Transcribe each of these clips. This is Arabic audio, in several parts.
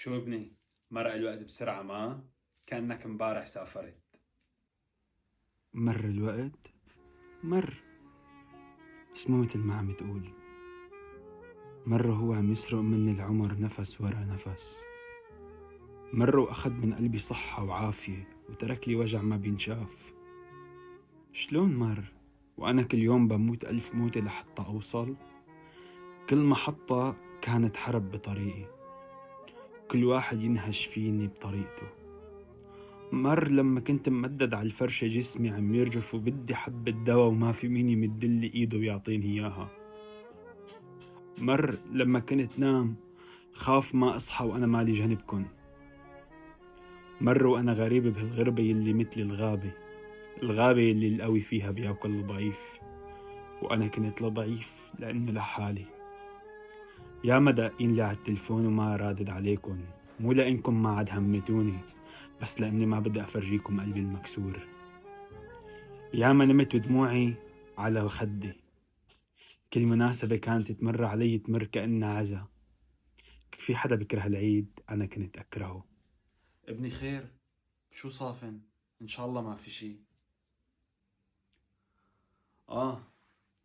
شو ابني؟ مرق الوقت بسرعة ما؟ كأنك مبارح سافرت. مر الوقت مر، بس مو مثل ما عم تقول. مر وهو عم يسرق مني العمر نفس ورا نفس. مر وأخذ من قلبي صحة وعافية وترك لي وجع ما بينشاف. شلون مر وأنا كل يوم بموت 1000 موتة لحتى أوصل؟ كل محطة كانت حرب بطريقي، كل واحد ينهش فيني بطريقته. مر لما كنت ممدد على الفرشة جسمي عم يرجف وبدي حبة دوا وما في مين يمدلي إيده ويعطيني إياها. مر لما كنت نام خاف ما أصحى وأنا مالي جنبكن. مر وأنا غريب بهالغربة يلي مثل الغابة يلي القوي فيها بياكل الضعيف، وأنا كنت لضعيف لأنه لحالي. يا مدقين لي على التلفون وما رادد عليكن، مو لأنكم ما عاد همتوني، بس لأني ما بدي أفرجيكم قلبي المكسور. يا ما نمت ودموعي على خدي، كل مناسبة كانت تمر علي تمر كأنها عزا. في حدا بكره العيد أنا كنت أكرهه. ابني خير، شو صافن؟ إن شاء الله ما في شي.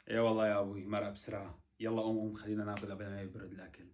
ايه والله يا ابوي مرق بسرعة. يلا قوم خلينا ناكل قبل ما يبرد الأكل.